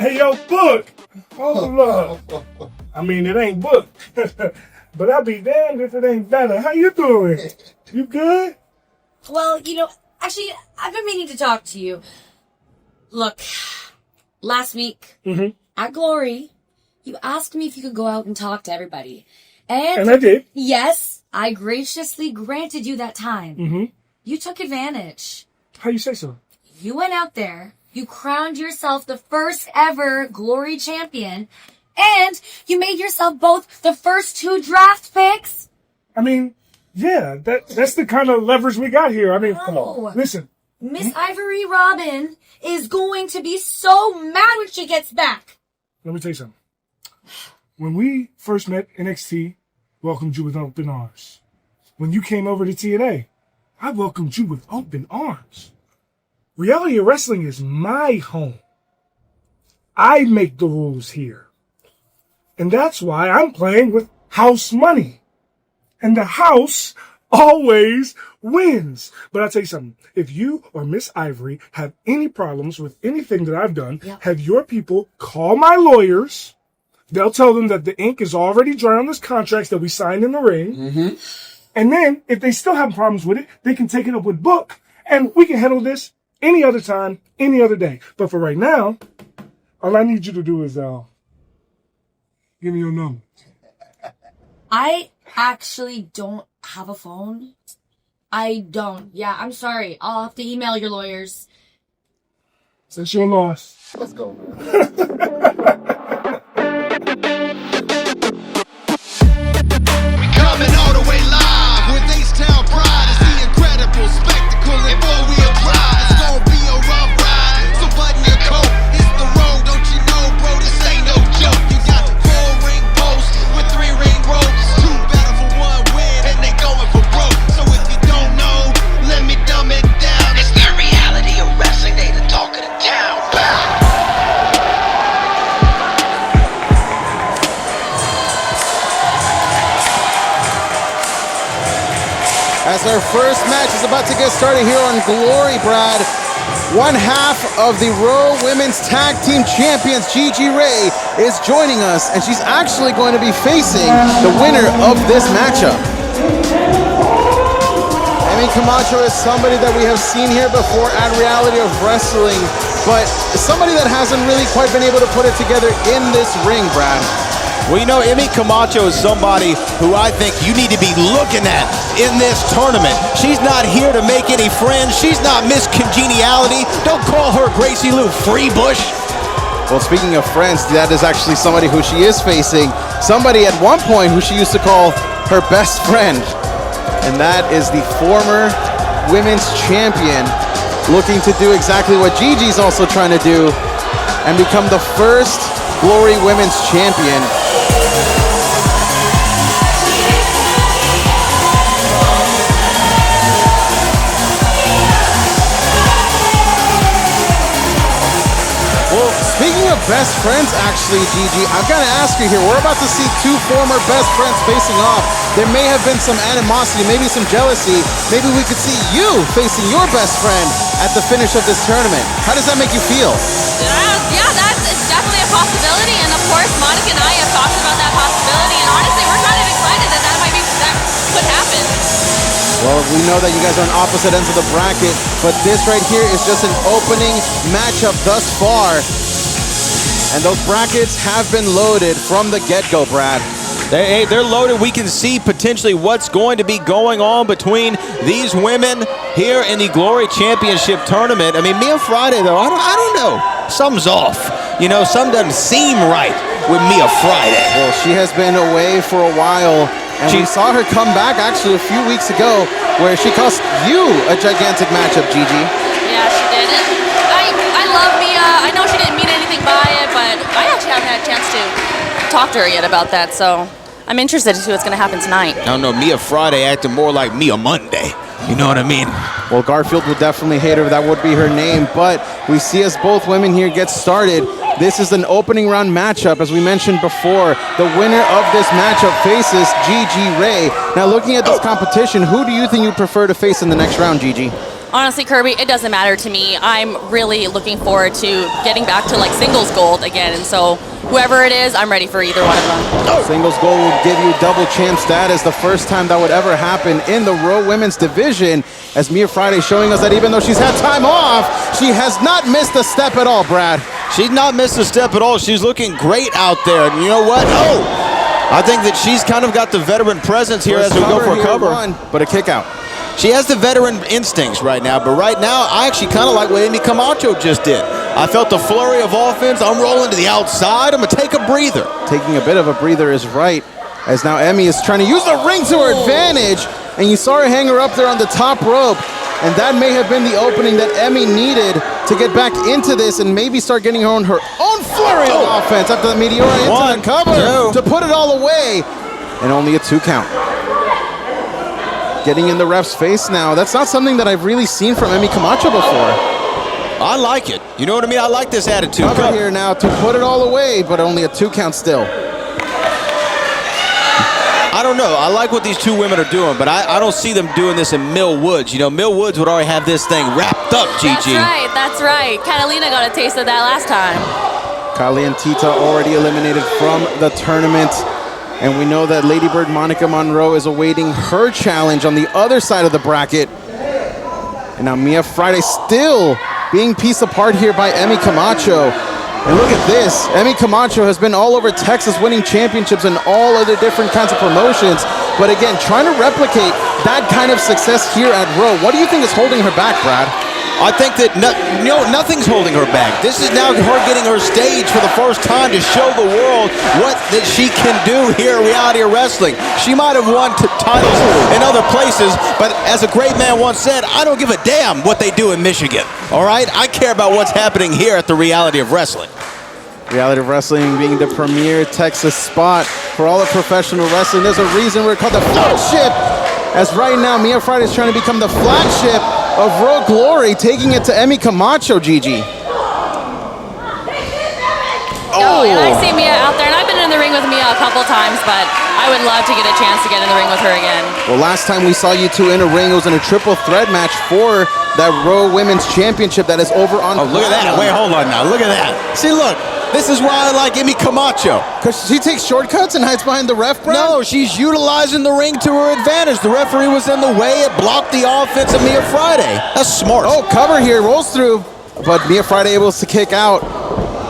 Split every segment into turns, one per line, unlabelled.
Hey, yo, book. Hold up. I mean, it ain't booked. But I'll be damned if it ain't better. How you doing? You good?
Well, actually, I've been meaning to talk to you. Look, last week at Glory, you asked me if you could go out and talk to everybody. And
I did.
Yes, I graciously granted you that time. You took advantage.
How you say so?
You went out there, you crowned yourself the first ever Glory champion, and you made yourself both the first 2 draft picks.
I mean, yeah, that's the kind of leverage we got here. I mean, come on. Listen.
Miss Ivory Robin is going to be so mad when she gets back.
Let me tell you something. When we first met, NXT welcomed you with open arms. When you came over to TNA, I welcomed you with open arms. Reality of wrestling is my home. I make the rules here. And that's why I'm playing with house money. And the house always wins. But I'll tell you something. If you or Miss Ivory have any problems with anything that I've done, have your people call my lawyers. They'll tell them that the ink is already dry on this contract that we signed in the ring. And then, if they still have problems with it, they can take it up with Book. And we can handle this any other time, any other day. But for right now, all I need you to do is give me your number.
I actually don't have a phone. I don't. Yeah, I'm sorry. I'll have to email your lawyers.
That's your loss.
Let's go.
Coming all the way live with H-Town pride. It's the incredible spectacle and four-wheel drive. It's gonna be a rough ride, so button your coat. It's the road, don't you know, bro? This ain't no joke. You got 4 ring posts with 3 ring ropes. 2 battle for 1 win, and they going for broke. So if you don't know, let me dumb it down. It's the reality of wrestling. They the talk of the town.
As our first match is about to get started here on Glory, Brad, one half of the Raw Women's Tag Team Champions, Gigi Ray, is joining us, and she's actually going to be facing the winner of this matchup. Emmy Camacho is somebody that we have seen here before at Reality of Wrestling, but somebody that hasn't really quite been able to put it together in this ring, Brad.
Well, Emmy Camacho is somebody who I think you need to be looking at in this tournament. She's not here to make any friends. She's not Miss Congeniality. Don't call her Gracie Lou Freebush.
Well, speaking of friends, that is actually somebody who she is facing. Somebody at one point who she used to call her best friend. And that is the former women's champion, looking to do exactly what Gigi's also trying to do and become the first Glory Women's Champion. Well, speaking of best friends, actually, Gigi, I've got to ask you here. We're about to see 2 former best friends facing off. There may have been some animosity, maybe some jealousy. Maybe we could see you facing your best friend at the finish of this tournament. How does that make you feel?
Yeah, it's definitely a possibility, and of course, Monica and I have talked about that possibility, and honestly, we're kind of excited that that could happen.
Well, we know that you guys are on opposite ends of the bracket, but this right here is just an opening matchup thus far, and those brackets have been loaded from the get-go, Brad.
They're loaded. We can see potentially what's going to be going on between these women here in the Glory Championship Tournament. I mean, Mia Friday, though, I don't know. Something's off. Something doesn't seem right with Mia Friday.
Well, she has been away for a while, and we saw her come back actually a few weeks ago where she cost you a gigantic matchup, Gigi.
Yeah, she did. I love Mia. I know she didn't mean anything by it, but I actually haven't had a chance to talk to her yet about that, so I'm interested to see what's going to happen tonight.
I don't know, Mia Friday acting more like Mia Monday. You know what I mean?
Well, Garfield would definitely hate her. That would be her name. But we see as both women here get started, this is an opening round matchup. As we mentioned before, the winner of this matchup faces Gigi Ray. Now, looking at this competition, who do you think you prefer to face in the next round, Gigi?
Honestly, Kirby, it doesn't matter to me. I'm really looking forward to getting back to like singles gold again, and so whoever it is, I'm ready for either one of them.
Singles gold will give you double champ status, the first time that would ever happen in the Raw Women's division, as Mia Friday showing us that even though she's had time off, she has not missed a step at all, Brad.
She's not missed a step at all. She's looking great out there. And you know what? Oh, I think that she's kind of got the veteran presence here as we go for a cover.
But a kick out.
She has the veteran instincts right now, but right now, I actually kind of like what Emmy Camacho just did. I felt the flurry of offense. I'm rolling to the outside. I'm going to take a breather.
Taking a bit of a breather is right, as now Emmy is trying to use the ring to her advantage, and you saw her hang her up there on the top rope, and that may have been the opening that Emmy needed to get back into this and maybe start getting her own flurry of offense after the Meteora into the cover to put it all away, and only a 2 count. Getting in the ref's face now. That's not something that I've really seen from Emmy Camacho before.
I like it. You know what I mean? I like this attitude.
Cover here now to put it all away, but only a 2 count still.
I don't know. I like what these two women are doing, but I don't see them doing this in Mill Woods. You know, Mill Woods would already have this thing wrapped up, Gigi.
That's right. Catalina got a taste of that last time.
Kali and Tita already eliminated from the tournament. And we know that Lady Bird Monica Monroe is awaiting her challenge on the other side of the bracket. And now Mia Friday still being pieced apart here by Emmy Camacho. And look at this. Emmy Camacho has been all over Texas winning championships and all other different kinds of promotions. But again, trying to replicate that kind of success here at Raw. What do you think is holding her back, Brad?
I think that nothing's holding her back. This is now her getting her stage for the first time to show the world what that she can do here in reality of wrestling. She might have won titles in other places, but as a great man once said, I don't give a damn what they do in Michigan. All right? I care about what's happening here at the reality of wrestling.
Reality of Wrestling being the premier Texas spot for all of professional wrestling. There's a reason we're called the flagship, as right now Mia Friday is trying to become the flagship of Raw Glory, taking it to Emmy Camacho, Gigi.
Oh, and I see Mia out there, and I've been in the ring with Mia a couple times, but I would love to get a chance to get in the ring with her again.
Well, last time we saw you two in a ring, it was in a triple threat match for that Raw Women's Championship that is over on...
Oh, look at that. Wait, hold on now. Look at that. See, look. This is why I like Emmy Camacho.
Because she takes shortcuts and hides behind the ref, bro?
No, she's utilizing the ring to her advantage. The referee was in the way. It blocked the offense of Mia Friday. That's smart.
Oh, cover here. Rolls through. But Mia Friday able to kick out.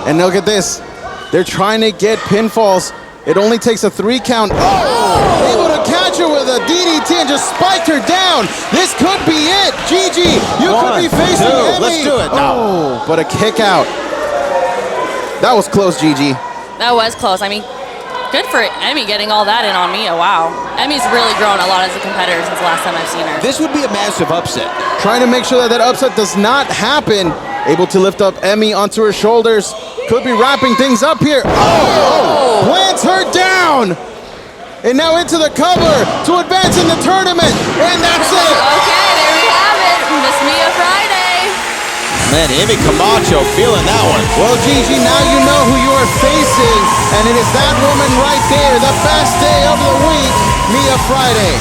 And look at this. They're trying to get pinfalls. It only takes a 3 count. Oh! Able to catch her with a DDT and just spiked her down. This could be it. Gigi, you could be facing Emmy.
Let's do it now.
Oh, but a kick out. That was close, Gigi.
That was close. I mean, good for Emmy getting all that in on Mia. Wow. Emmy's really grown a lot as a competitor since the last time I've seen her.
This would be a massive upset.
Trying to make sure that that upset does not happen. Able to lift up Emmy onto her shoulders. Could be wrapping things up here. Oh! Plants her down! And now into the cover to advance in the tournament. And that's it!
Okay, there we have it. Miss Mia Friday.
Man, Emmy Camacho feeling that one.
Well, Gigi, now you know who you are facing. And it is that woman right there, the best day of the week, Mia Friday.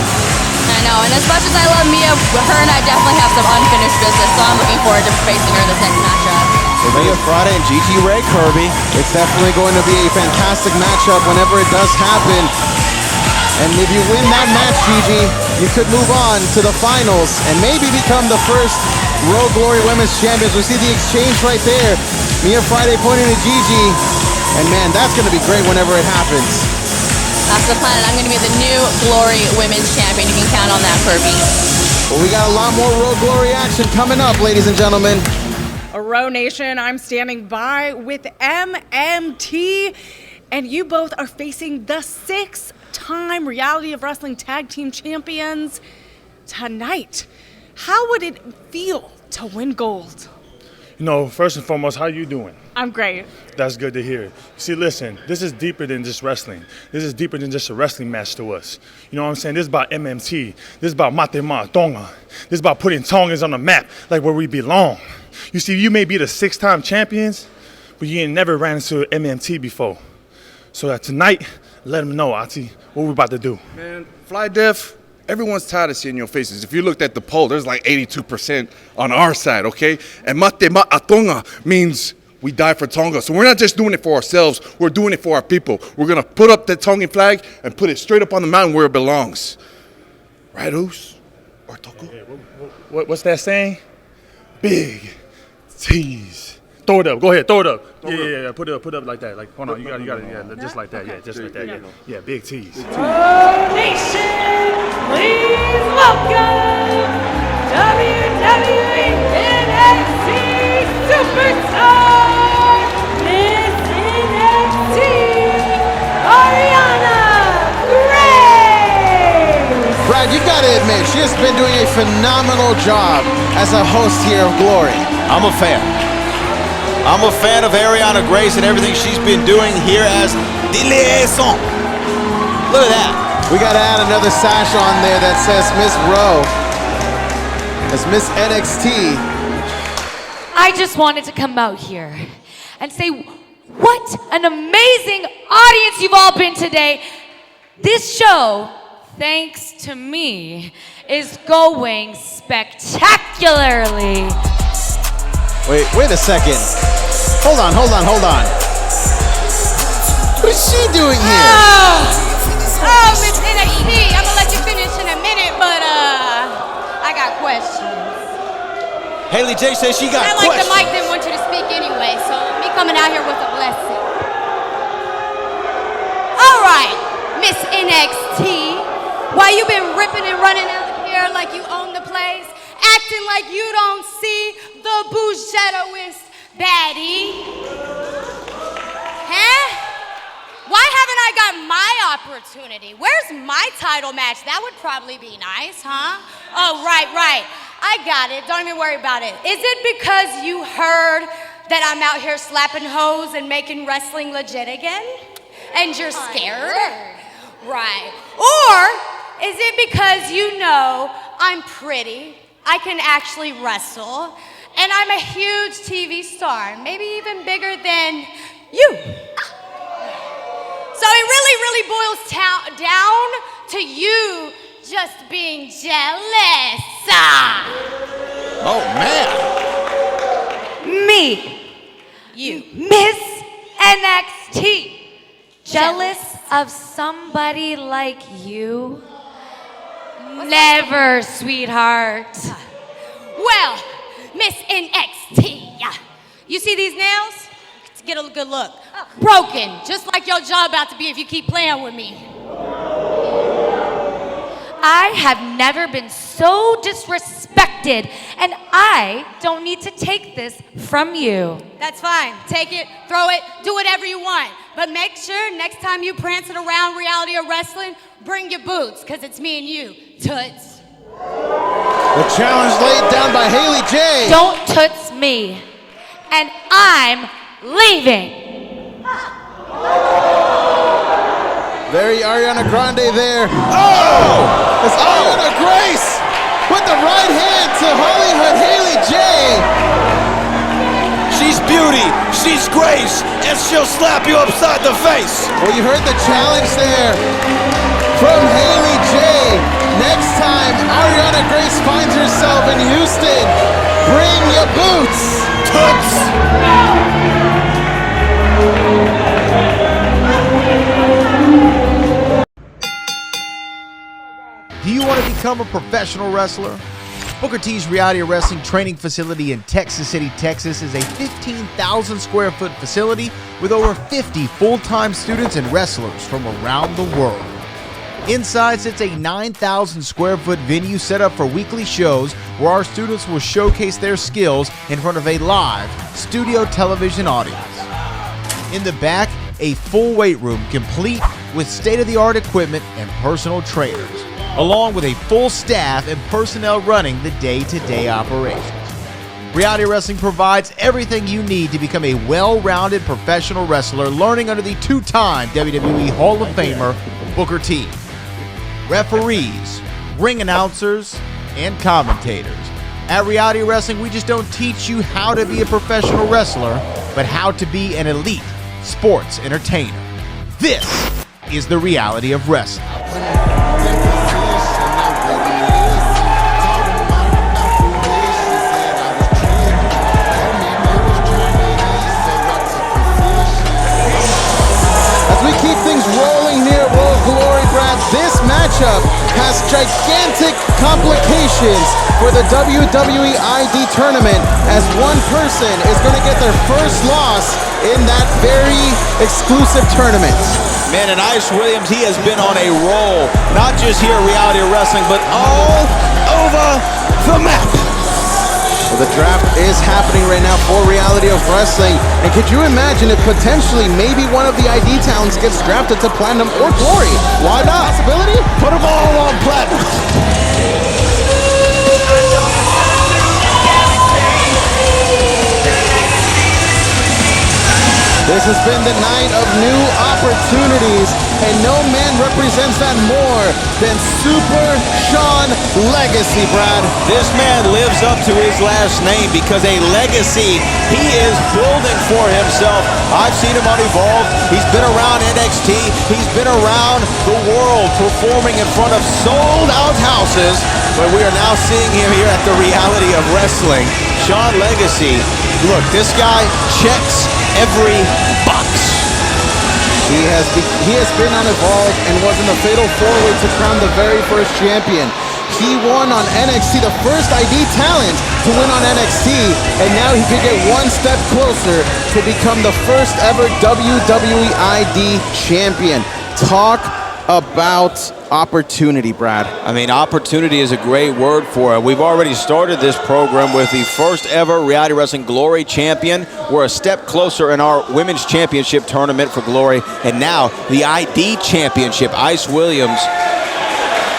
I know, and as much as I love Mia, her and I definitely have some unfinished business, so I'm looking forward to facing her this next matchup.
So Mia Friday and Gigi Ray Kirby.
It's definitely going to be a fantastic matchup whenever it does happen. And if you win that match, Gigi, you could move on to the finals and maybe become the first Raw Glory Women's Champions. We see the exchange right there. Mia Friday pointing to Gigi. And man, that's going to be great whenever it happens.
That's the plan, and I'm going to be the new Glory Women's Champion. You can count on that, Kirby.
Well, we got a lot more Raw Glory action coming up, ladies and gentlemen.
Row Nation, I'm standing by with MMT, and you both are facing the 6-time Reality of Wrestling Tag Team Champions tonight. How would it feel to win gold?
You know, first and foremost, how you doing?
I'm great.
That's good to hear. See, listen, this is deeper than just wrestling. This is deeper than just a wrestling match to us. You know what I'm saying? This is about MMT. This is about Matema, Tonga. This is about putting Tongans on the map, like where we belong. You see, you may be the 6-time champions, but you ain't never ran into MMT before. So that tonight, let them know, Ati, what we're about to do.
Man, Fly Def, Everyone's tired of seeing your faces. If you looked at the poll, there's like 82% on our side, okay? And mate ma'atonga means we die for Tonga. So we're not just doing it for ourselves, we're doing it for our people. We're gonna put up the Tongan flag and put it straight up on the mountain where it belongs. Right, Oos? Or Toko?
What's that saying? Big tease. Throw it up. Go ahead. Throw it up. Yeah. Put it up like that. Like, hold on. You got it. Yeah, just like that. Yeah, just like that. Yeah, big tease.
Nation, please welcome WWE NXT Superstar Miss NXT Arianna Grace.
Brad, you've got to admit, she has been doing a phenomenal job as a host here of Glory.
I'm a fan. I'm a fan of Arianna Grace and everything she's been doing here as the liaison. Look at that.
We got to add another sash on there that says Miss Rowe as Miss NXT.
I just wanted to come out here and say what an amazing audience you've all been today. This show, thanks to me, is going spectacularly.
Wait a second. Hold on. What is she doing here?
Oh, Miss NXT, I'm gonna let you finish in a minute, but I got questions.
Haley J says she got
I like
questions.
the mic didn't want you to speak anyway, so me coming out here with a blessing. All right, Miss NXT, why you been ripping and running out here like you own the place, acting like you don't see the bougettoist baddie? Huh? Why haven't I got my opportunity? Where's my title match? That would probably be nice, huh? Oh, right. I got it. Don't even worry about it. Is it because you heard that I'm out here slapping hoes and making wrestling legit again? And you're scared? Right. Or is it because you know I'm pretty, I can actually wrestle, and I'm a huge TV star, maybe even bigger than you? So it really boils down to you just being jealous.
Oh, man.
Me,
You.
Miss NXT, jealous of somebody like you? Never, sweetheart.
Well, Miss NXT, you see these nails? Let's get a good look. Broken, just like your job about to be if you keep playing with me.
I have never been so disrespected, and I don't need to take this from you.
That's fine. Take it, throw it, do whatever you want. But make sure next time you prancing around reality of wrestling, bring your boots, because it's me and you, toots.
The challenge laid down by Haley J.
Don't toots me, and I'm leaving.
Very Ariana Grande there. Oh! It's Ariana Grace with the right hand to HollyHood Haley J.
She's beauty, she's grace, and she'll slap you upside the face.
Well, you heard the challenge there from Haley J. Next time Ariana Grace finds herself in Houston, bring your boots.
Toots.
Do you want to become a professional wrestler? Booker T's Reality Wrestling Training Facility in Texas City, Texas is a 15,000 square foot facility with over 50 full-time students and wrestlers from around the world. Inside sits a 9,000 square foot venue set up for weekly shows where our students will showcase their skills in front of a live studio television audience. In the back, a full weight room complete with state-of-the-art equipment and personal trainers, along with a full staff and personnel running the day-to-day operations. Reality Wrestling provides everything you need to become a well-rounded professional wrestler, learning under the two-time WWE Hall of Famer, Booker T. Referees, ring announcers, and commentators. At Reality Wrestling, we just don't teach you how to be a professional wrestler, but how to be an elite sports entertainer. This is the reality of wrestling.
we keep things rolling here at World Glory, Brad, this matchup has gigantic complications for the WWE ID tournament, as one person is going to get their first loss in that very exclusive tournament.
Man, and Ice Williams, he has been on a roll, not just here at Reality of Wrestling, but all over the map.
Well, the draft is happening right now for Reality of Wrestling. And could you imagine if potentially maybe one of the ID talents gets drafted to Platinum or Glory? Why not? Possibility?
Put them all on Platinum.
This has been the night of new opportunities, and no man represents that more than Super Sean Legacy, Brad.
This man lives up to his last name because a legacy he is building for himself. I've seen him on Evolve. He's been around NXT. He's been around the world performing in front of sold-out houses, but we are now seeing him here at the Reality of Wrestling. Sean Legacy, look, this guy checks every box.
He has been on Evolve and was in the Fatal 4-Way to crown the very first champion. He won on NXT, the first ID talent to win on NXT, and now he could get one step closer to become the first ever WWE ID champion. Talk about opportunity, Brad.
I mean, opportunity is a great word for it. We've already started this program with the first ever Reality Wrestling Glory champion. We're a step closer in our Women's Championship tournament for Glory. And now the ID Championship. Ice Williams,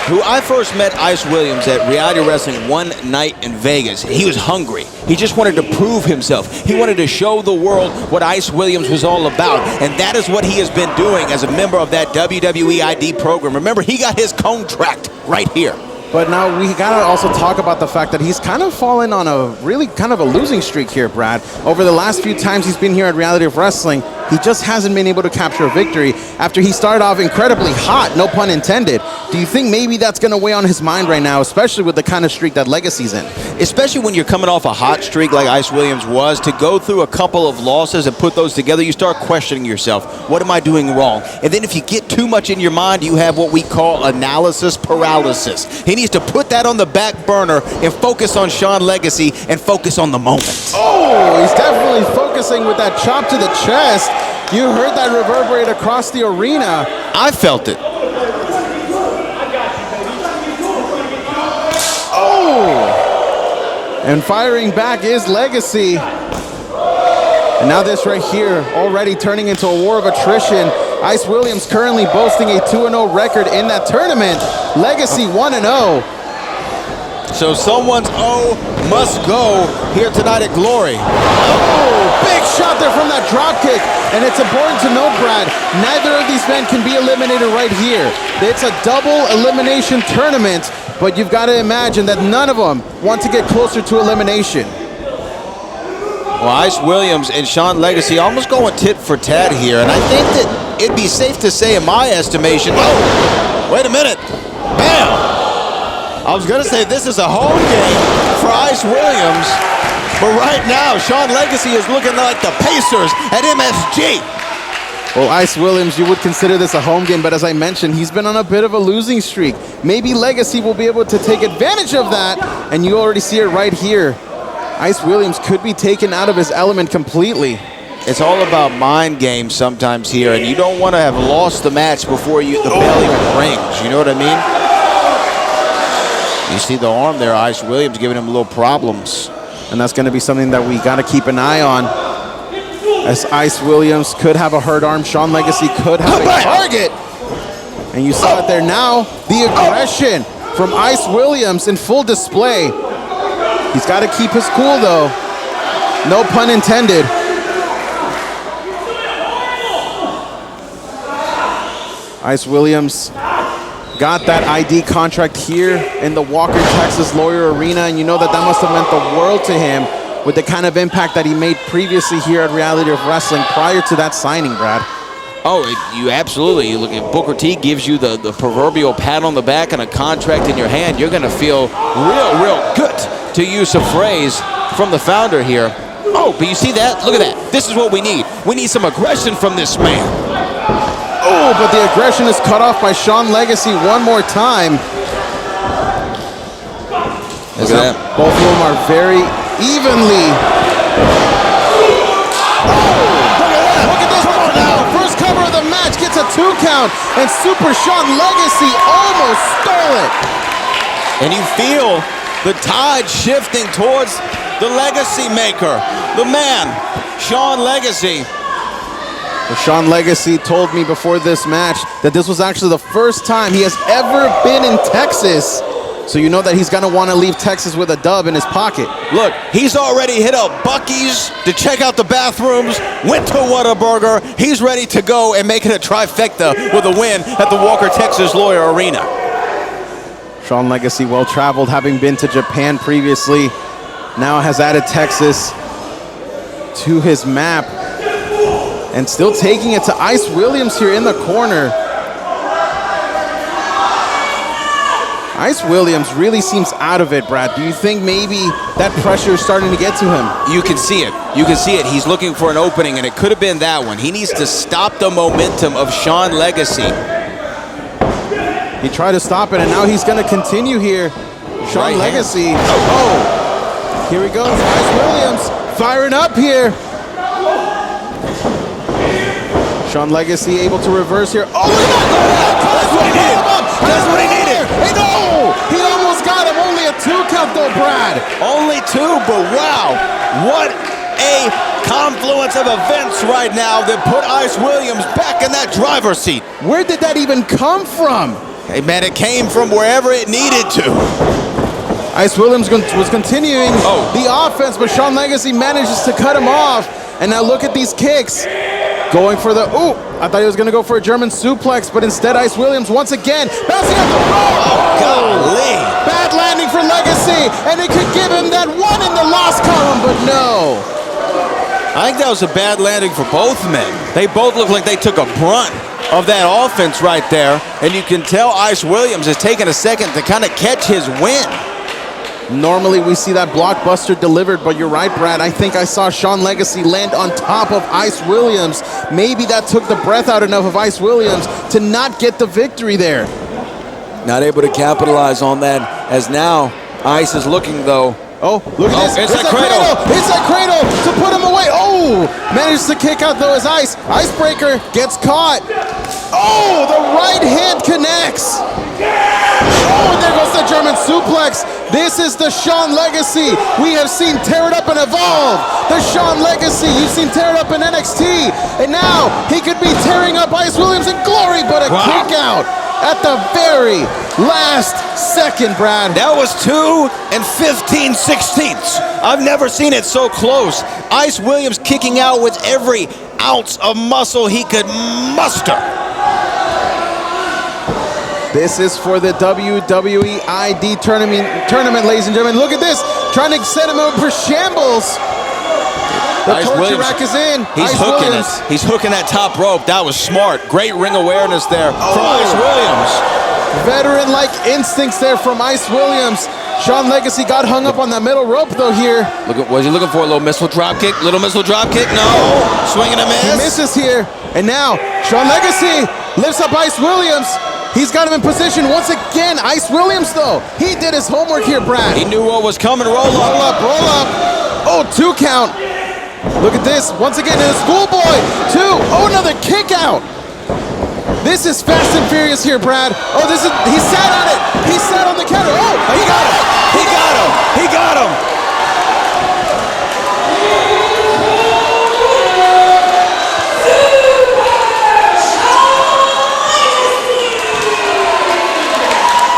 who I first met Ice Williams at Reality Wrestling one night in Vegas. He was hungry. He just wanted to prove himself. He wanted to show the world what Ice Williams was all about. And that is what he has been doing as a member of that WWE ID program. Remember, he got his contract right here.
But now we gotta also talk about the fact that he's kind of fallen on a really kind of a losing streak here, Brad. Over the last few times he's been here at Reality of Wrestling, he just hasn't been able to capture a victory after he started off incredibly hot, no pun intended. Do you think maybe that's gonna weigh on his mind right now, especially with the kind of streak that Legacy's in?
Especially when you're coming off a hot streak like Ice Williams was, to go through a couple of losses and put those together, you start questioning yourself. What am I doing wrong? And then if you get too much in your mind, you have what we call analysis paralysis. He needs to put that on the back burner and focus on Sean Legacy and focus on the moment.
Oh, he's definitely focusing with that chop to the chest. You heard that reverberate across the arena.
I felt it.
Oh! And firing back is Legacy. And now this right here, already turning into a war of attrition. Ice Williams currently boasting a 2-0 record in that tournament. Legacy 1-0.
So someone's O must go here tonight at Glory.
Oh, big shot there from that drop kick. And it's important to note, Brad, neither of these men can be eliminated right here. It's a double elimination tournament, but you've got to imagine that none of them want to get closer to elimination.
Well, Ice Williams and Sean Legacy almost going tit for tat here, and I think that it'd be safe to say, in my estimation, oh, wait a minute, bam! I was gonna say this is a home game for Ice Williams, but right now, Sean Legacy is looking like the Pacers at MSG.
Well, Ice Williams, you would consider this a home game, but as I mentioned, he's been on a bit of a losing streak. Maybe Legacy will be able to take advantage of that, and you already see it right here. Ice Williams could be taken out of his element completely.
It's all about mind games sometimes here, and you don't want to have lost the match before the bell even rings. You know what I mean? You see the arm there, Ice Williams giving him little problems.
And that's going to be something that we got to keep an eye on. As Ice Williams could have a hurt arm, Sean Legacy could have a target. And you saw it there now. The aggression from Ice Williams in full display. He's got to keep his cool though. No pun intended. Ice Williams got that ID contract here in the Walker, Texas Lawyer Arena, and you know that must have meant the world to him with the kind of impact that he made previously here at Reality of Wrestling prior to that signing, Brad.
Oh, you absolutely. You look at Booker T gives you the proverbial pat on the back and a contract in your hand. You're going to feel real good, to use a phrase from the founder here. Oh, but you see that? Look at that. This is what we need. We need some aggression from this man.
Oh, but the aggression is cut off by Sean Legacy one more time.
Look at that.
Both of them are very evenly. Look at this one now. First cover of the match gets a 2 count, and Super Sean Legacy almost stole it.
And you feel the tide shifting towards the legacy maker, the man, Sean Legacy.
Well, Sean Legacy told me before this match that this was actually the first time he has ever been in Texas. So you know that he's going to want to leave Texas with a dub in his pocket.
Look, he's already hit up Buc-ee's to check out the bathrooms, went to Whataburger. He's ready to go and make it a trifecta with a win at the Walker Texas Lawyer Arena.
Sean Legacy, well-traveled, having been to Japan previously, now has added Texas to his map. And still taking it to Ice Williams here in the corner. Ice Williams really seems out of it, Brad. Do you think maybe that pressure is starting to get to him?
You can see it. You can see it. He's looking for an opening, and it could have been that one. He needs to stop the momentum of Sean Legacy.
He tried to stop it, and now he's going to continue here. Sean Legacy. Oh, here he goes. Ice Williams firing up here. Sean Legacy able to reverse here. Oh, look at that! That's what he needed. That's what he needed. Hey, no! He almost got him. Only a 2 count though, Brad.
Only 2, but wow. What a confluence of events right now that put Ice Williams back in that driver's seat.
Where did that even come from?
Hey, man, it came from wherever it needed to.
Ice Williams was continuing the offense, but Sean Legacy manages to cut him off. And now look at these kicks. Going for the, I thought he was going to go for a German suplex, but instead Ice Williams once again bouncing at the rope.
Oh, golly.
Bad landing for Legacy, and it could give him that 1 in the loss column, but no.
I think that was a bad landing for both men. They both look like they took a brunt of that offense right there, and you can tell Ice Williams is taking a second to kind of catch his wind.
Normally we see that blockbuster delivered, but you're right, Brad. I think I saw Sean Legacy land on top of Ice Williams. Maybe that took the breath out enough of Ice Williams to not get the victory there.
Not able to capitalize on that, as now Ice is looking though.
Oh, look at this.
It's that cradle.
It's that cradle to put him away. Oh, manages to kick out though as Ice. Icebreaker gets caught. Oh, the right hand connects. Oh, and there goes the German suplex. This is the Sean Legacy we have seen tear it up and evolve. The Sean Legacy you've seen tear it up in NXT. And now he could be tearing up Ice Williams in glory, but a kick out at the very last second, Brad.
That was 2 15/16. I've never seen it so close. Ice Williams kicking out with every ounce of muscle he could muster.
This is for the WWE ID tournament, ladies and gentlemen. Look at this, trying to set him up for shambles. The torture rack is in.
He's hooking it. He's hooking that top rope. That was smart. Great ring awareness there from Ice Williams.
Veteran-like instincts there from Ice Williams. Sean Legacy got hung up on that middle rope though here.
Was he looking for a little missile drop kick? Little missile drop kick? No. Swinging a miss.
He misses here. And now Sean Legacy lifts up Ice Williams. He's got him in position once again. Ice Williams though, he did his homework here, Brad.
He knew what was coming. Roll up.
Roll up, roll up. Oh, 2 count. Look at this, once again in the schoolboy. 2, another kick out. This is fast and furious here, Brad. Oh, he sat on it. He sat on the counter. Oh,
he got him. He got him. He got him.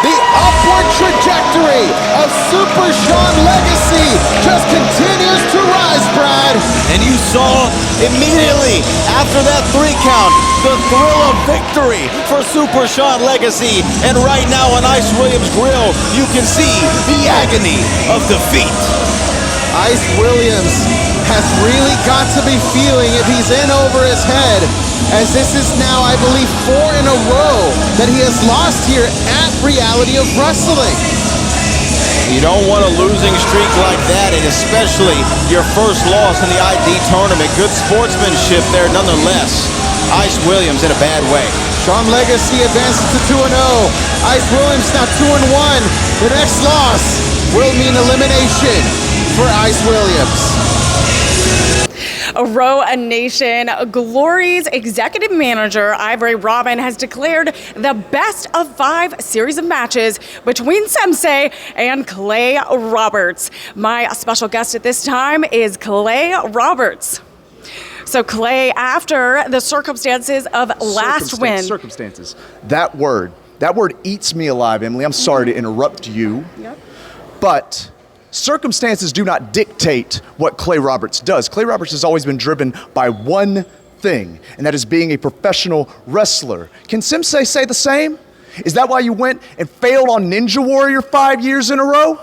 The upward trajectory of Super Sean Legacy just continues to rise, Brad.
And you saw immediately after that 3 count, the thrill of victory for Super Sean Legacy. And right now on Ice Williams' grill, you can see the agony of defeat.
Ice Williams has really got to be feeling if he's in over his head, as this is now, I believe, 4 in a row that he has lost here at Reality of Wrestling.
You don't want a losing streak like that, and especially your first loss in the ID tournament. Good sportsmanship there nonetheless. Ice Williams in a bad way.
Sean Legacy advances to 2-0. Ice Williams now 2-1. The next loss will mean elimination for Ice Williams.
Row Nation, Glory's executive manager, Ivory Robin, has declared the best of 5 series of matches between Semsei and Clay Roberts. My special guest at this time is Clay Roberts. So Clay, after the circumstances of last win.
Circumstances. That word eats me alive, Emily. I'm sorry to interrupt you.
Yep.
But circumstances do not dictate what Clay Roberts does. Clay Roberts has always been driven by one thing, and that is being a professional wrestler. Can Semsei say the same? Is that why you went and failed on Ninja Warrior 5 years in a row?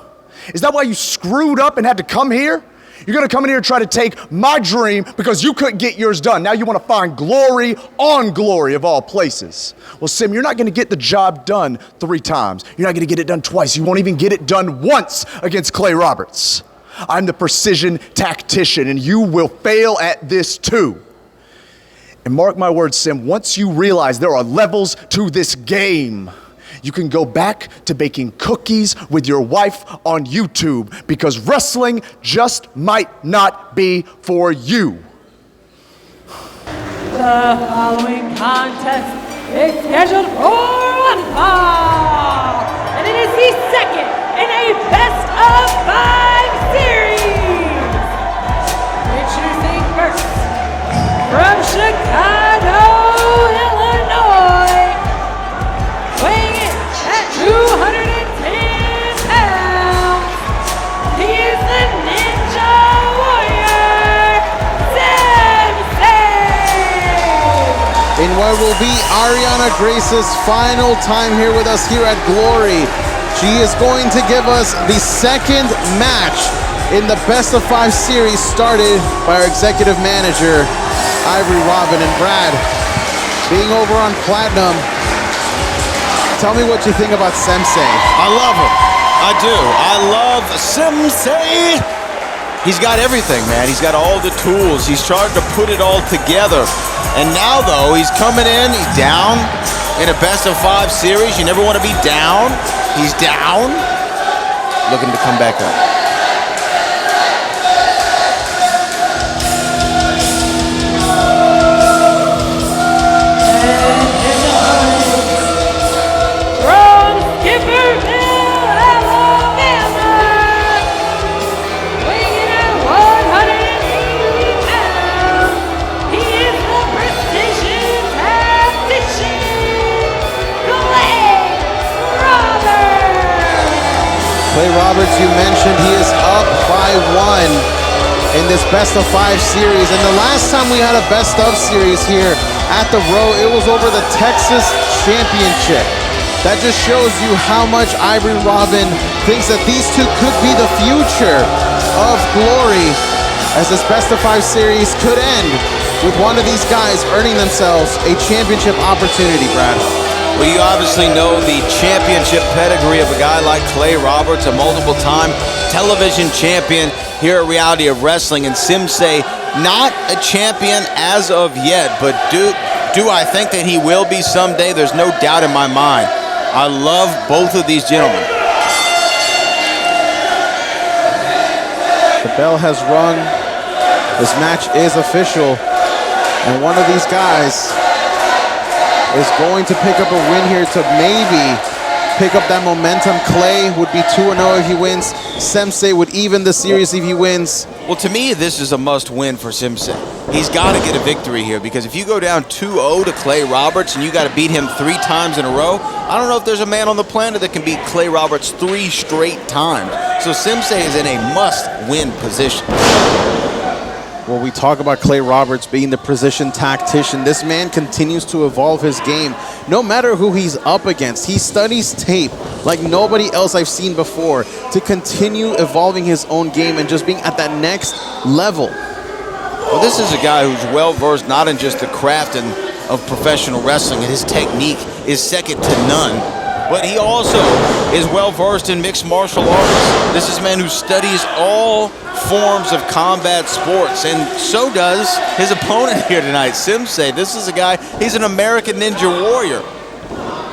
Is that why you screwed up and had to come here? You're gonna come in here and try to take my dream because you couldn't get yours done. Now you wanna find glory on glory of all places. Well, Sim, you're not gonna get the job done 3 times. You're not gonna get it done twice. You won't even get it done once against Clay Roberts. I'm the precision tactician, and you will fail at this too. And mark my words, Sim, once you realize there are levels to this game, you can go back to baking cookies with your wife on YouTube, because wrestling just might not be for you.
The following contest is scheduled for 1 fall, and it is the second in a best of 5 series. Introducing first, from Chicago, Illinois, weighing in at 210 pounds, he is the Ninja Warrior, Semsei.
In what will be Arianna Grace's final time here with us here at Glory, she is going to give us the second match in the best of 5 series started by our executive manager, Ivory Robin. And Brad, being over on Platinum, tell me what you think about Semsei.
I love him. I do. I love Semsei. He's got everything, man. He's got all the tools. He's trying to put it all together. And now, though, he's coming in. He's down in a best of 5 series. You never want to be down. He's down. Looking to come back up.
Clay Roberts, you mentioned he is up by 1 in this best of 5 series. And the last time we had a best of series here at the Row, it was over the Texas Championship. That just shows you how much Ivory Robin thinks that these two could be the future of Glory, as this best of 5 series could end with one of these guys earning themselves a championship opportunity, Brad.
Well, you obviously know the championship pedigree of a guy like Clay Roberts, a multiple-time television champion here at Reality of Wrestling, and Semsei, not a champion as of yet, but do I think that he will be someday? There's no doubt in my mind. I love both of these gentlemen.
The bell has rung. This match is official, and one of these guys is going to pick up a win here to maybe pick up that momentum. Clay would be 2-0 if he wins. Semsei would even the series if he wins.
Well, to me, this is a must-win for Semsei. He's got to get a victory here, because if you go down 2-0 to Clay Roberts and you got to beat him 3 times in a row, I don't know if there's a man on the planet that can beat Clay Roberts 3 straight times. So Semsei is in a must-win position.
Well, we talk about Clay Roberts being the precision tactician. This man continues to evolve his game. No matter who he's up against, he studies tape like nobody else I've seen before to continue evolving his own game and just being at that next level.
Well, this is a guy who's well-versed not in just the craft of professional wrestling, and his technique is second to none, but he also is well-versed in mixed martial arts. This is a man who studies all forms of combat sports, and so does his opponent here tonight, Semsei. This is a guy, he's an American Ninja Warrior.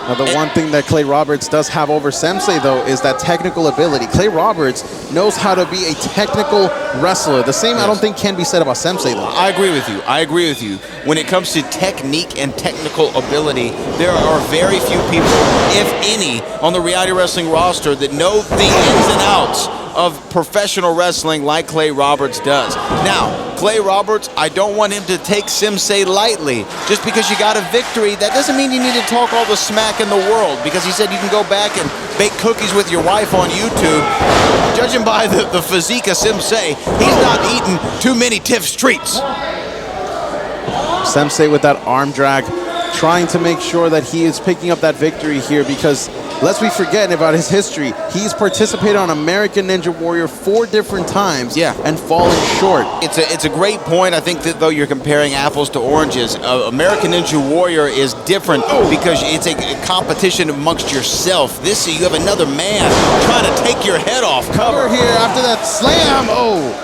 Now, the one thing that Clay Roberts does have over Semsei, though, is that technical ability. Clay Roberts knows how to be a technical wrestler. The same, I don't think, can be said about Semsei, though.
I agree with you. I agree with you. When it comes to technique and technical ability, there are very few people, if any, on the reality wrestling roster that know the ins and outs of professional wrestling like Clay Roberts does. Now, Clay Roberts, I don't want him to take Semsei lightly. Just because you got a victory, that doesn't mean you need to talk all the smack in the world, because he said you can go back and bake cookies with your wife on YouTube. Judging by the physique of Semsei, he's not eating too many Tiff's treats.
Semsei with that arm drag, trying to make sure that he is picking up that victory here, because lest we forget about his history, he's participated on American Ninja Warrior 4 different times and fallen short.
It's a great point. I think that though you're comparing apples to oranges, American Ninja Warrior is different because it's a competition amongst yourself. This, you have another man trying to take your head off cover
here after that slam.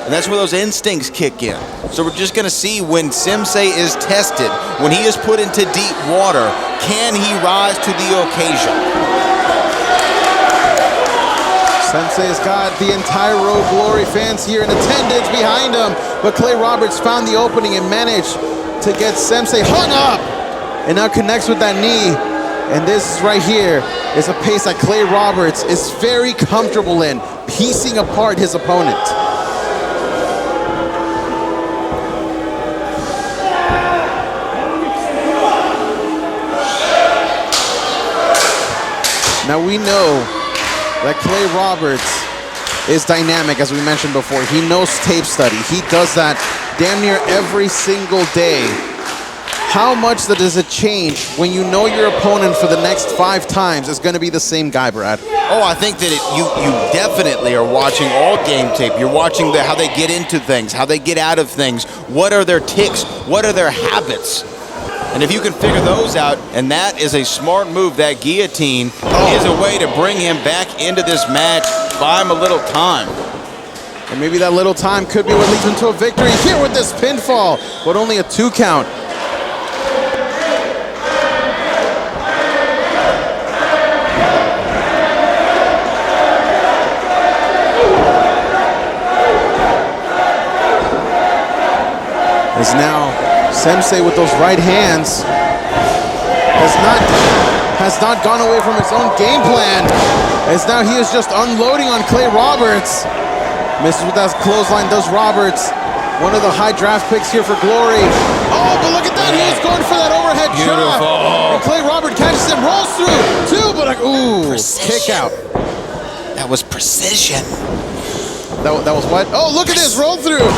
And that's where those instincts kick in. So we're just going to see when Semsei is tested, when he is put into deep water, can he rise to the occasion?
Semsei's got the entire Road Glory fans here in attendance behind him, but Clay Roberts found the opening and managed to get Semsei hung up, and now connects with that knee. And this right here is a pace that Clay Roberts is very comfortable in, piecing apart his opponent. Now we know that Clay Roberts is dynamic, as we mentioned before. He knows tape study. He does that damn near every single day. How much does it change when you know your opponent for the next 5 times is going to be the same guy, Brad?
Oh, I think that you definitely are watching all game tape. You're watching how they get into things, how they get out of things. What are their tics? What are their habits? And if you can figure those out, and that is a smart move, that guillotine is a way to bring him back into this match, buy him a little time.
And maybe that little time could be what leads him to a victory here with this pinfall, but only a 2 count. As now Semsei with those right hands has not gone away from his own game plan, as now he is just unloading on Clay Roberts. Misses with that clothesline, does Roberts. One of the high draft picks here for Glory. Oh, but look at that, he is going for that overhead chop. And Clay Roberts catches him, rolls through, too, but kick out.
That was precision.
That was what? Oh, look at this, roll through.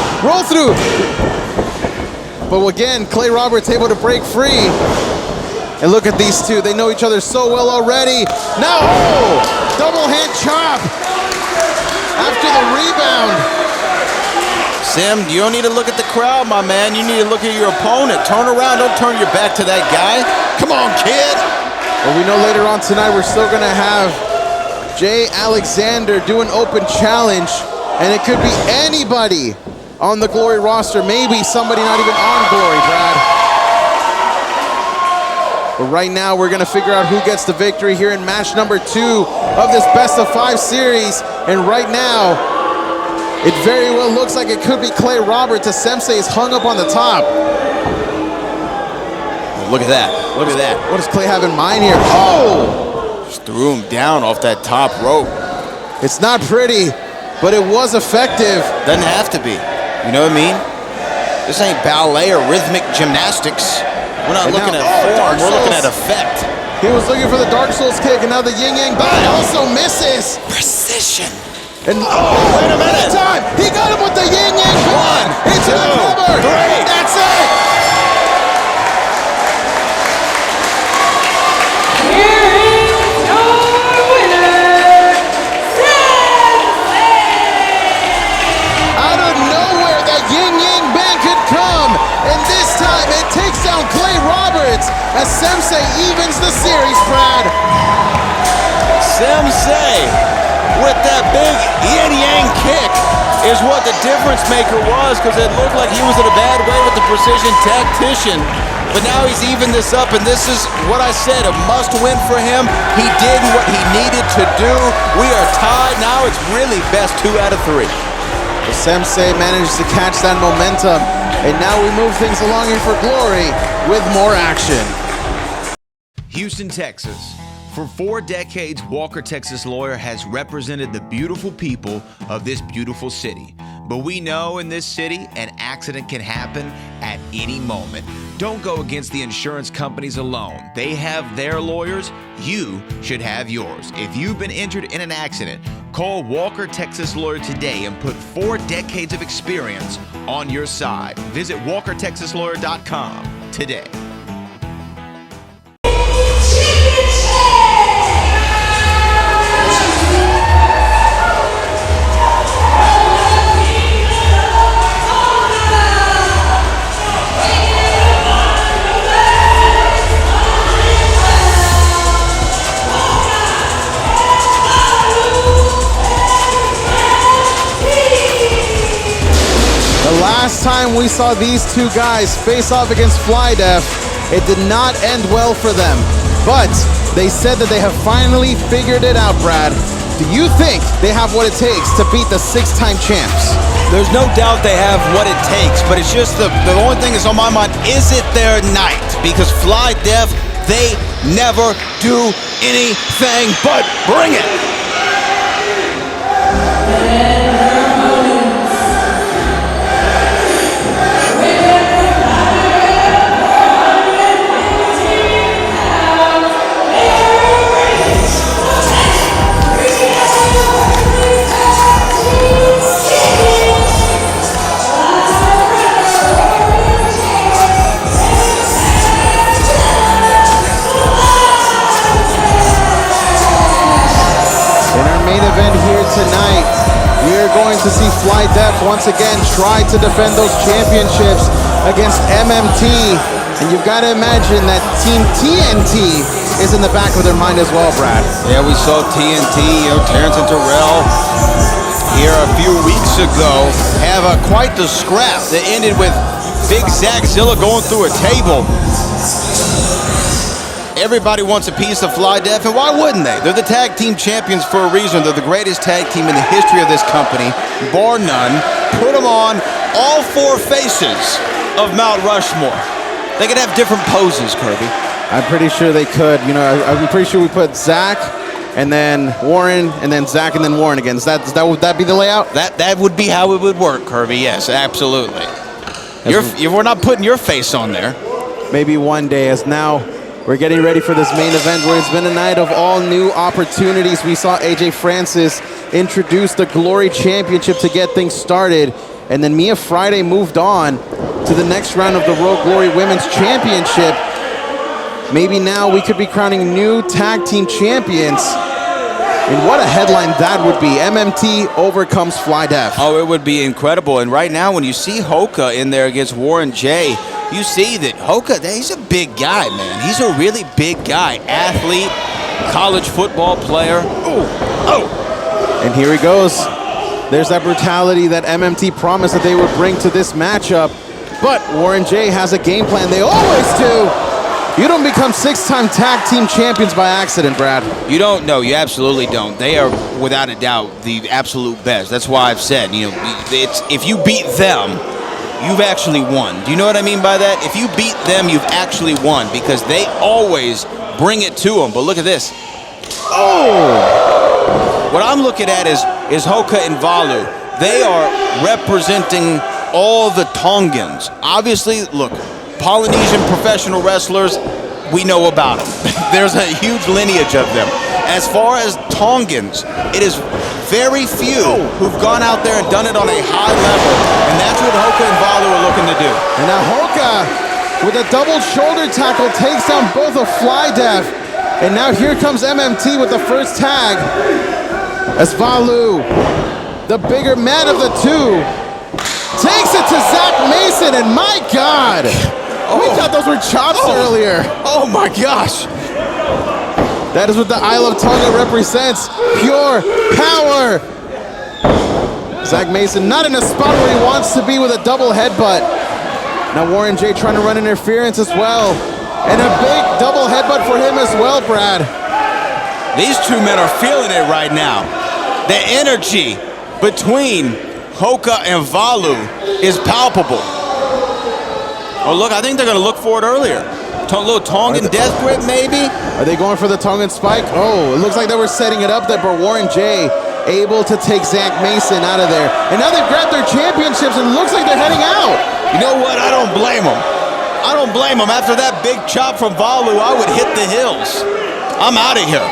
But again, Clay Roberts able to break free. And look at these two. They know each other so well already. Now, double hand chop after the rebound.
Sim, you don't need to look at the crowd, my man. You need to look at your opponent. Turn around. Don't turn your back to that guy. Come on, kid.
Well, we know later on tonight we're still going to have Jay Alexander do an open challenge. And it could be anybody on the Glory roster, maybe somebody not even on Glory, Brad. But right now, we're gonna figure out who gets the victory here in match number 2 of this best of 5 series. And right now, it very well looks like it could be Clay Roberts, as Semsei is hung up on the top.
Look at that, look at that.
What does Clay have in mind here? Oh!
Just threw him down off that top rope.
It's not pretty, but it was effective.
Doesn't have to be. You know what I mean? This ain't ballet or rhythmic gymnastics. We're not looking at form, we're looking at effect.
He was looking for the Dark Souls kick, and now the Yin Yang Bai also misses.
Precision.
And wait a minute. Time. He got him with the Yin Yang Bai. Into the cover. 3. That's it. As Semsei evens the series, Brad.
Semsei with that big yin-yang kick is what the difference maker was, because it looked like he was in a bad way with the precision tactician. But now he's evened this up, and this is what I said, a must-win for him. He did what he needed to do. We are tied. Now it's really best 2 out of 3.
The Semsei manages to catch that momentum, and now we move things along here for Glory with more action.
Houston, Texas. For 4 decades, Walker, Texas Lawyer has represented the beautiful people of this beautiful city. But we know in this city, an accident can happen at any moment. Don't go against the insurance companies alone. They have their lawyers. You should have yours. If you've been injured in an accident, call Walker, Texas Lawyer today and put 4 decades of experience on your side. Visit WalkerTexasLawyer.com today.
Last time we saw these 2 guys face off against FlyDef, it did not end well for them. But they said that they have finally figured it out, Brad. Do you think they have what it takes to beat the 6-time champs?
There's no doubt they have what it takes, but it's just the only thing that's on my mind, is it their night? Because FlyDef, they never do anything but bring it.
Tonight, we are going to see FlyDef once again try to defend those championships against MMT. And you've got to imagine that Team TNT is in the back of their mind as well, Brad.
Yeah, we saw TNT, Terrence and Terrell here a few weeks ago have quite the scrap that ended with Big Zachzilla going through a table. Everybody wants a piece of FlyDef, and why wouldn't they? They're the tag team champions for a reason. They're the greatest tag team in the history of this company, bar none. Put them on all 4 faces of Mount Rushmore. They could have different poses, Kirby.
I'm pretty sure they could. I'm pretty sure we put Zach, and then Warren, and then Zach, and then Warren again. Would that be the layout?
That would be how it would work, Kirby. Yes, absolutely. We're not putting your face on there.
Maybe one day, as now we're getting ready for this main event where it's been a night of all new opportunities. We saw AJ Francis introduce the Glory Championship to get things started. And then Mia Friday moved on to the next round of the Road Glory Women's Championship. Maybe now we could be crowning new tag team champions. And what a headline that would be. MMT overcomes FlyDef.
Oh, it would be incredible. And right now when you see Hoka in there against Warren J, you see that Hoka, he's a big guy, man. He's a really big guy. Athlete, college football player.
And here he goes. There's that brutality that MMT promised that they would bring to this matchup. But Warren J has a game plan. They always do. You don't become 6-time tag team champions by accident, Brad.
You don't? No, you absolutely don't. They are, without a doubt, the absolute best. That's why I've said, if you beat them, you've actually won. Do you know what I mean by that? If you beat them, you've actually won, because they always bring it to them. But look at this. Oh! What I'm looking at is Hoka and Valu. They are representing all the Tongans. Obviously, look, Polynesian professional wrestlers, we know about them. There's a huge lineage of them. As far as Tongans, it is very few who've gone out there and done it on a high level, and that's what Hoka and Valu are looking to do.
And now Hoka, with a double shoulder tackle, takes down both of FlyDef. And now here comes MMT with the first tag, as Valu, the bigger man of the 2, takes it to Zach Mason, and my God, we thought those were chops earlier.
Oh my gosh.
That is what the Isle of Tonga represents. Pure power. Zach Mason not in a spot where he wants to be with a double headbutt. Now Warren J trying to run interference as well. And a big double headbutt for him as well, Brad.
These two men are feeling it right now. The energy between Hoka and Valu is palpable. Oh, look, I think they're going to look for it earlier. A little Tongan death grip, maybe?
Are they going for the Tongan spike? Oh, it looks like they were setting it up there, but Warren J able to take Zach Mason out of there. And now they've grabbed their championships, and it looks like they're heading out.
You know what? I don't blame them. I don't blame them. After that big chop from Valu, I would hit the hills. I'm out of here.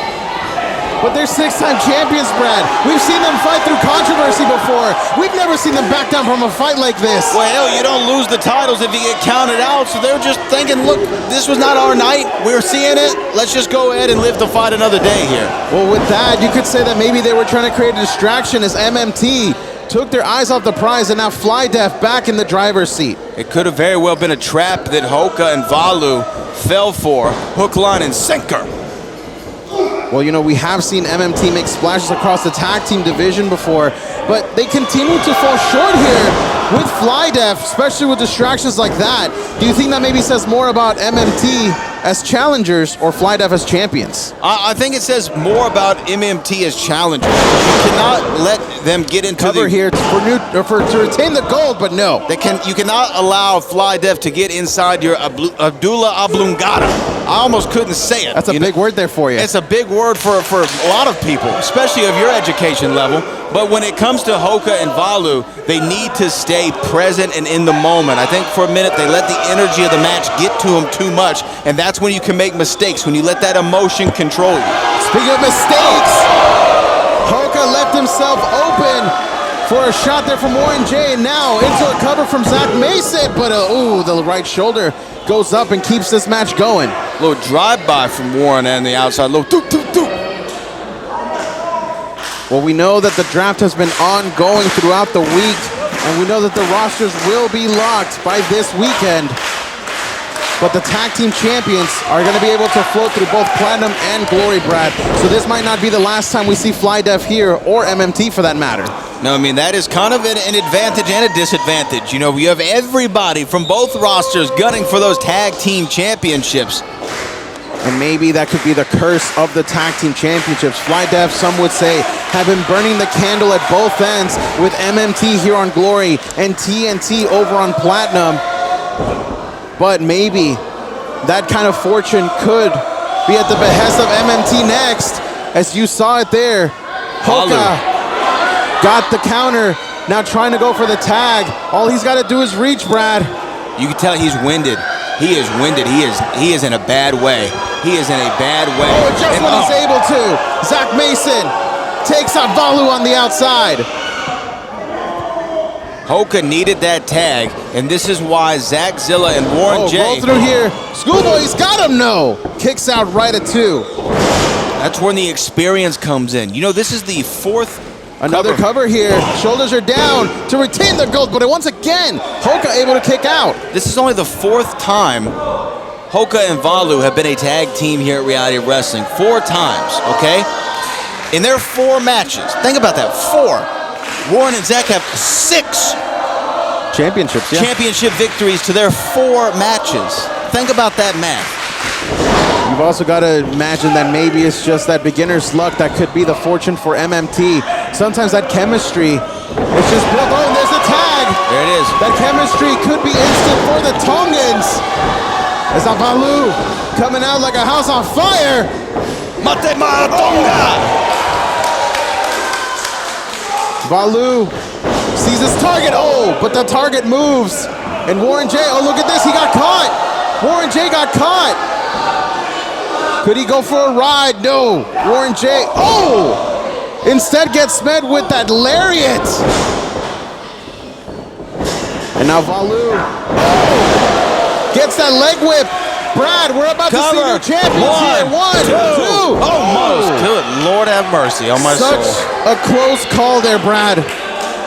But they're six-time champions, Brad. We've seen them fight through controversy before. We've never seen them back down from a fight like this.
Well, hell, you don't lose the titles if you get counted out. So they're just thinking, look, this was not our night. We're seeing it. Let's just go ahead and live to fight another day here.
Well, with that, you could say that maybe they were trying to create a distraction as MMT took their eyes off the prize, and now Fly Def back in the driver's seat.
It could have very well been a trap that Hoka and Valu fell for. Hook, line, and sinker.
Well, you know, we have seen MMT make splashes across the tag team division before, but they continue to fall short here with Fly Def, especially with distractions like that. Do you think that maybe says more about MMT as challengers or Fly Def as champions?
I think it says more about MMT as challengers. You cannot let them get into
cover here to retain the gold, but no.
You cannot allow Fly Def to get inside your Abdullah Oblongata. I almost couldn't say it.
That's a big word there for you.
It's a big word for a lot of people, especially of your education level. But when it comes to Hoka and Valu, they need to stay present and in the moment. I think for a minute they let the energy of the match get to them too much, and that's when you can make mistakes, when you let that emotion control you.
Speaking of mistakes, Hoka left himself open for a shot there from Warren J, and now into a cover from Zach Mason, but the right shoulder goes up and keeps this match going.
A little drive-by from Warren on the outside, little doop, doop, doop.
Well, we know that the draft has been ongoing throughout the week, and we know that the rosters will be locked by this weekend. But the tag team champions are going to be able to float through both Platinum and Glory, Brad. So this might not be the last time we see Fly Def here, or MMT for that matter.
No, I mean, that is kind of an advantage and a disadvantage. You know, you have everybody from both rosters gunning for those tag team championships.
And maybe that could be the curse of the tag team championships. Fly Def, some would say, have been burning the candle at both ends with MMT here on Glory and TNT over on Platinum. But maybe that kind of fortune could be at the behest of MMT next. As you saw it there, Hoka got the counter, now trying to go for the tag. All he's got to do is reach, Brad.
You can tell he's winded. He is winded. He is in a bad way. He is in a bad way.
Oh, just when he's able to. Zach Mason takes out Valu on the outside.
Hoka needed that tag, and this is why Zach Zilla and Warren J.
Roll through here. Schoolboy's got him, no. Kicks out right at 2.
That's when the experience comes in. You know, this is the fourth
Another cover here. Shoulders are down to retain the gold, but once again, Hoka able to kick out.
This is only the fourth time Hoka and Valu have been a tag team here at Reality Wrestling. 4 times, okay? In their 4 matches, think about that, 4. Warren and Zach have 6
championships,
championship victories to their 4 matches. Think about that math.
You've also got to imagine that maybe it's just that beginner's luck that could be the fortune for MMT. Sometimes that chemistry is just built. Oh, there's a tag.
There it is.
That chemistry could be instant for the Tongans. As Valu coming out like a house on fire.
Mate Maratonga.
Valu sees his target. Oh, but the target moves. And Warren J, oh, look at this. He got caught. Warren J got caught. Could he go for a ride? No. Warren J, oh! Instead gets met with that lariat. And now Valu, oh! Gets that leg whip. Brad, we're about to see new champions here. 1, 2.
Almost. Good Lord have mercy on my soul.
Such a close call there, Brad.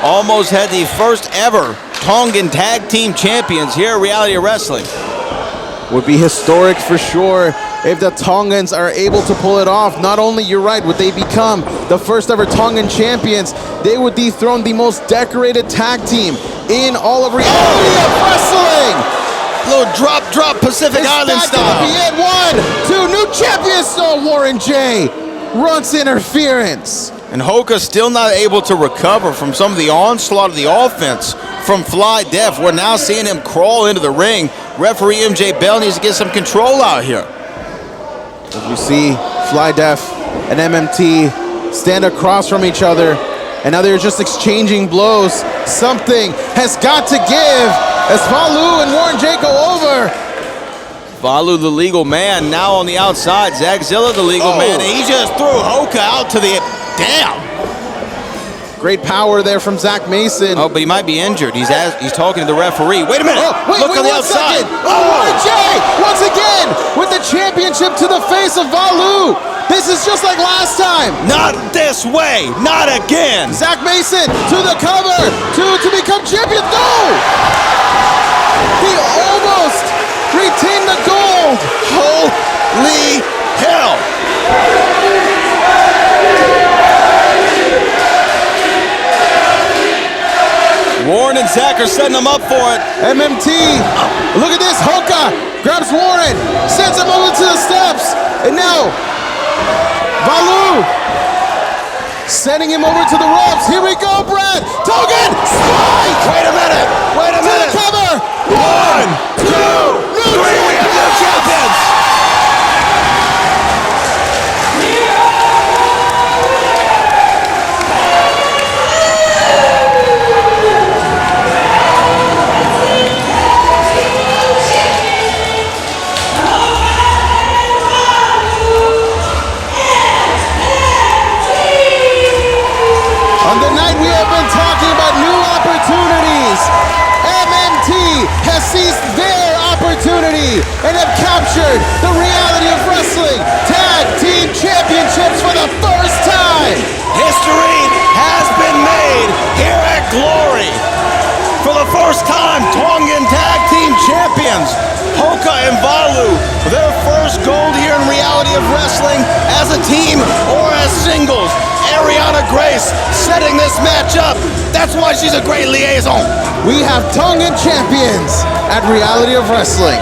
Almost had the first ever Tongan tag team champions here at Reality Wrestling.
Would be historic for sure. if the Tongans are able to pull it off. Not only, you're right, would they become the first ever Tongan champions, they would dethrone the most decorated tag team in all of reality of wrestling.
Little drop Pacific Island style.
Be it. 1, 2, new champion style. Warren J. Runs interference.
And Hoka still not able to recover from some of the onslaught of the offense from Fly Def. We're now seeing him crawl into the ring. Referee MJ Bell needs to get some control out here.
As we see Fly Def and MMT stand across from each other, and now they're just exchanging blows. Something has got to give as Valu and Warren J go over.
Valu, the legal man, now on the outside. Zagzilla, the legal man. And he just threw Hoka out to the... Damn!
Great power there from Zach Mason.
Oh, but he might be injured. He's talking to the referee. Wait a minute! Look on the outside!
Warren J, once again, with the championship to the face of Valu. This is just like last time.
Not this way! Not again!
Zach Mason to the cover to become champion. No! He almost retained the gold.
Holy hell! Warren and Zach are setting him up for it.
MMT, look at this. Hoka grabs Warren, sends him over to the steps, and now Valu sending him over to the ropes. Here we go, Brad. Togan, spike.
Wait a minute.
To the cover.
1, 2, 3. We have new champions.
On the night we have been talking about new opportunities, MMT has seized their opportunity and have captured the reality of wrestling tag team championships for the first time.
History has been made here at Glory. For the first time, Tongan Tag Team Champions, Hoka and Valu, their first gold here in reality of wrestling as a team or as singles. Arianna Grace setting this match up. That's why she's a great liaison.
We have Tongan champions at Reality of Wrestling.